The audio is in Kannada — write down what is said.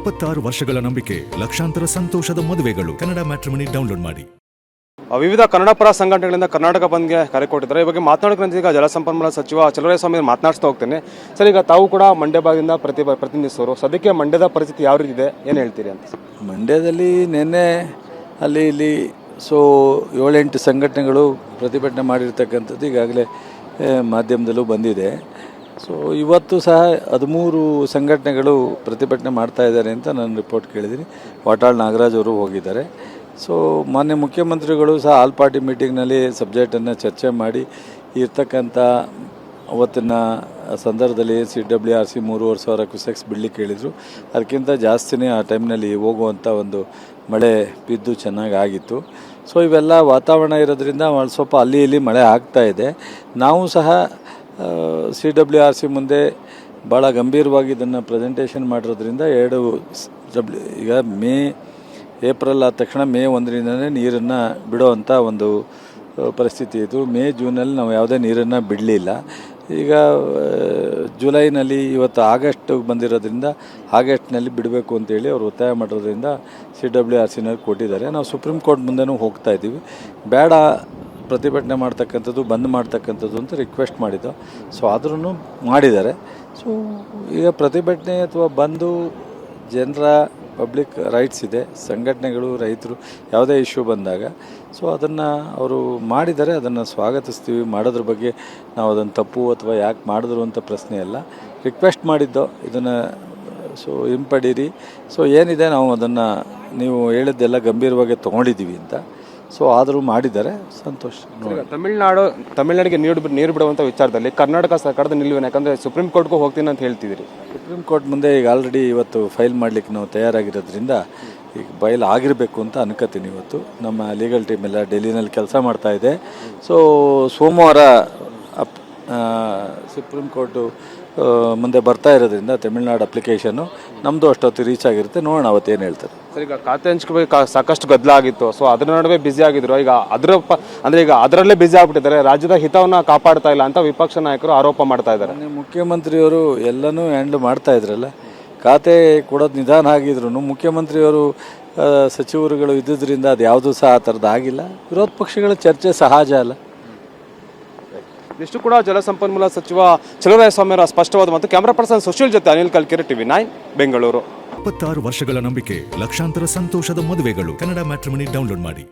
26 ವರ್ಷಗಳ ನಂಬಿಕೆ, ಲಕ್ಷಾಂತರ ಸಂತೋಷದ ಮದುವೆಗಳು. ಕನ್ನಡ ಮ್ಯಾಟ್ರಿಮನಿ ಡೌನ್ಲೋಡ್ ಮಾಡಿ. ವಿವಿಧ ಕನ್ನಡ ಪರ ಸಂಘಟನೆಗಳಿಂದ ಕರ್ನಾಟಕ ಬಂದ್ಗೆ ಕರೆ ಕೊಟ್ಟಿದ್ದಾರೆ. ಈ ಬಗ್ಗೆ ಮಾತನಾಡೋಕೆ ಈಗ ಜಲಸಂಪನ್ಮೂಲ ಸಚಿವ ಚಲುವರಾಯಸ್ವಾಮಿ ಮಾತನಾಡ್ತಾ ಹೋಗ್ತೇನೆ. ಸರ್, ಈಗ ತಾವು ಕೂಡ ಮಂಡ್ಯ ಭಾಗದಿಂದ ಪ್ರತಿನಿಧಿಸೋರು, ಸದ್ಯಕ್ಕೆ ಮಂಡ್ಯದ ಪರಿಸ್ಥಿತಿ ಯಾವ ರೀತಿ ಇದೆ, ಏನು ಹೇಳ್ತೀರಿ ಅಂತ? ಮಂಡ್ಯದಲ್ಲಿ ನಿನ್ನೆ ಅಲ್ಲಿ ಇಲ್ಲಿ 7-8 ಸಂಘಟನೆಗಳು ಪ್ರತಿಭಟನೆ ಮಾಡಿರ್ತಕ್ಕಂಥದ್ದು ಈಗಾಗಲೇ ಮಾಧ್ಯಮದಲ್ಲೂ ಬಂದಿದೆ. ಇವತ್ತು ಸಹ 13 ಸಂಘಟನೆಗಳು ಪ್ರತಿಭಟನೆ ಮಾಡ್ತಾ ಇದ್ದಾರೆ ಅಂತ ನಾನು ರಿಪೋರ್ಟ್ ಕೇಳಿದ್ದೀನಿ. ವಾಟಾಳ್ ನಾಗರಾಜ್ ಅವರು ಹೋಗಿದ್ದಾರೆ. ಮಾನ್ಯ ಮುಖ್ಯಮಂತ್ರಿಗಳು ಸಹ ಆಲ್ ಪಾರ್ಟಿ ಮೀಟಿಂಗ್ನಲ್ಲಿ ಸಬ್ಜೆಕ್ಟನ್ನು ಚರ್ಚೆ ಮಾಡಿ ಇರ್ತಕ್ಕಂಥ ಅವತ್ತಿನ ಸಂದರ್ಭದಲ್ಲಿ CWRC 3,500 ಕ್ಯೂಸೆಕ್ಸ್ ಬಿಡಲಿಕ್ಕೆ ಹೇಳಿದರು. ಅದಕ್ಕಿಂತ ಜಾಸ್ತಿನೇ ಆ ಟೈಮ್ನಲ್ಲಿ ಹೋಗುವಂಥ ಒಂದು ಮಳೆ ಬಿದ್ದು ಚೆನ್ನಾಗಿ ಆಗಿತ್ತು. ಇವೆಲ್ಲ ವಾತಾವರಣ ಇರೋದ್ರಿಂದ ಸ್ವಲ್ಪ ಅಲ್ಲಿ ಇಲ್ಲಿ ಮಳೆ ಆಗ್ತಾ ಇದೆ. ನಾವು ಸಹ CWRC ಮುಂದೆ ಭಾಳ ಗಂಭೀರವಾಗಿ ಇದನ್ನು ಪ್ರೆಸೆಂಟೇಷನ್ ಮಾಡಿರೋದ್ರಿಂದ ಈಗ ಏಪ್ರಿಲ್ ಆದ ತಕ್ಷಣ ಮೇ 1ರಿಂದನೇ ನೀರನ್ನು ಬಿಡೋವಂಥ ಒಂದು ಪರಿಸ್ಥಿತಿ ಇತ್ತು. ಜೂನಲ್ಲಿ ನಾವು ಯಾವುದೇ ನೀರನ್ನು ಬಿಡಲಿಲ್ಲ. ಈಗ ಜುಲೈನಲ್ಲಿ ಇವತ್ತು ಆಗಸ್ಟ್ ಬಂದಿರೋದ್ರಿಂದ ಆಗಸ್ಟ್ನಲ್ಲಿ ಬಿಡಬೇಕು ಅಂತೇಳಿ ಅವರು ಒತ್ತಾಯ ಮಾಡಿರೋದ್ರಿಂದ CWRCನಲ್ಲಿ ಕೊಟ್ಟಿದ್ದಾರೆ. ನಾವು ಸುಪ್ರೀಂ ಕೋರ್ಟ್ ಮುಂದೆನೂ ಹೋಗ್ತಾ ಇದ್ದೀವಿ. ಬೇಡ ಪ್ರತಿಭಟನೆ ಮಾಡ್ತಕ್ಕಂಥದ್ದು, ಬಂದ್ ಮಾಡ್ತಕ್ಕಂಥದ್ದು ಅಂತ ರಿಕ್ವೆಸ್ಟ್ ಮಾಡಿದ್ದು. ಆದ್ರೂ ಮಾಡಿದ್ದಾರೆ. ಈಗ ಪ್ರತಿಭಟನೆ ಅಥವಾ ಬಂದು ಜನರ ಪಬ್ಲಿಕ್ ರೈಟ್ಸ್ ಇದೆ. ಸಂಘಟನೆಗಳು, ರೈತರು ಯಾವುದೇ ಇಶ್ಯೂ ಬಂದಾಗ ಅದನ್ನು ಅವರು ಮಾಡಿದ್ದಾರೆ. ಅದನ್ನು ಸ್ವಾಗತಿಸ್ತೀವಿ. ಮಾಡೋದ್ರ ಬಗ್ಗೆ ನಾವು ಅದನ್ನು ತಪ್ಪು ಅಥವಾ ಯಾಕೆ ಮಾಡಿದ್ರು ಅಂತ ಪ್ರಶ್ನೆ ಅಲ್ಲ. ರಿಕ್ವೆಸ್ಟ್ ಮಾಡಿದ್ದು ಇದನ್ನು ಹಿಂಪಡೀರಿ. ಏನಿದೆ ನಾವು ಅದನ್ನು ನೀವು ಹೇಳಿದ್ದೆಲ್ಲ ಗಂಭೀರವಾಗಿ ತೊಗೊಂಡಿದ್ದೀವಿ ಅಂತ. ಆದರೂ ಮಾಡಿದ್ದಾರೆ, ಸಂತೋಷ. ತಮಿಳುನಾಡಿಗೆ ನೀರು ಬಿಡುವಂಥ ವಿಚಾರದಲ್ಲಿ ಕರ್ನಾಟಕ ಸರ್ಕಾರದ ನಿಲುವೇನು? ಯಾಕಂದರೆ ಸುಪ್ರೀಂ ಕೋರ್ಟ್ಗೂ ಹೋಗ್ತೀನಿ ಅಂತ ಹೇಳ್ತಿದ್ದೀರಿ. ಸುಪ್ರೀಂ ಕೋರ್ಟ್ ಮುಂದೆ ಈಗ ಆಲ್ರೆಡಿ ಇವತ್ತು ಫೈಲ್ ಮಾಡಲಿಕ್ಕೆ ನಾವು ತಯಾರಾಗಿರೋದ್ರಿಂದ ಈಗ ಬಯಲು ಆಗಿರಬೇಕು ಅಂತ ಅನ್ಕೋತೀನಿ. ಇವತ್ತು ನಮ್ಮ ಲೀಗಲ್ ಟೀಮ್ ಎಲ್ಲ ಡೆಲ್ಲಿನಲ್ಲಿ ಕೆಲಸ ಮಾಡ್ತಾ ಇದೆ. ಸೋಮವಾರ ಸುಪ್ರೀಂ ಕೋರ್ಟು ಮುಂದೆ ಬರ್ತಾ ಇರೋದ್ರಿಂದ ತಮಿಳ್ನಾಡು ಅಪ್ಲಿಕೇಶನ್ನು ನಮ್ಮದು ಅಷ್ಟೊತ್ತು ರೀಚ್ ಆಗಿರುತ್ತೆ. ನೋಡೋಣ ಅವತ್ತೇನು ಹೇಳ್ತಾರೆ. ಸರ್, ಈಗ ಖಾತೆ ಹಂಚಿಕೆ ಸಾಕಷ್ಟು ಗದ್ದಲ ಆಗಿತ್ತು. ಅದರ ನಡುವೆ ಬ್ಯುಸಿ ಆಗಿದ್ರು. ಈಗ ಈಗ ಅದರಲ್ಲೇ ಬ್ಯುಸಿ ಆಗ್ಬಿಟ್ಟಿದ್ದಾರೆ. ರಾಜ್ಯದ ಹಿತವನ್ನು ಕಾಪಾಡ್ತಾ ಇಲ್ಲ ಅಂತ ವಿಪಕ್ಷ ನಾಯಕರು ಆರೋಪ ಮಾಡ್ತಾ ಇದ್ದಾರೆ. ಮುಖ್ಯಮಂತ್ರಿಯವರು ಎಲ್ಲನೂ ಹ್ಯಾಂಡಲ್ ಮಾಡ್ತಾ ಇದ್ರಲ್ಲ. ಖಾತೆ ಕೊಡೋದು ನಿಧಾನ ಆಗಿದ್ರು ಮುಖ್ಯಮಂತ್ರಿಯವರು ಸಚಿವರುಗಳು ಇದ್ದುದರಿಂದ ಅದು ಯಾವುದೂ ಸಹ ಆ ಥರದ್ದು ಆಗಿಲ್ಲ. ವಿರೋಧ ಪಕ್ಷಗಳ ಚರ್ಚೆ ಸಹಜ ಅಲ್ಲ. ಇಷ್ಟು ಕೂಡ ಜಲಸಂಪನ್ಮೂಲ ಸಚಿವ ಚಲುವರಾಯಸ್ವಾಮಿ ಅವರ ಸ್ಪಷ್ಟವಾದ ಮತ್ತು ಕ್ಯಾಮರಾ ಪರ್ಸನ್ ಸುಶೀಲ್ ಜೊತೆ ಅನಿಲ್ ಕಲ್ಕೆರೆ, TV9 ಬೆಂಗಳೂರು. 26 ವರ್ಷಗಳ ನಂಬಿಕೆ, ಲಕ್ಷಾಂತರ ಸಂತೋಷದ ಮದುವೆಗಳು. ಕನ್ನಡ ಮ್ಯಾಟ್ರಿಮನಿ ಡೌನ್ಲೋಡ್ ಮಾಡಿ.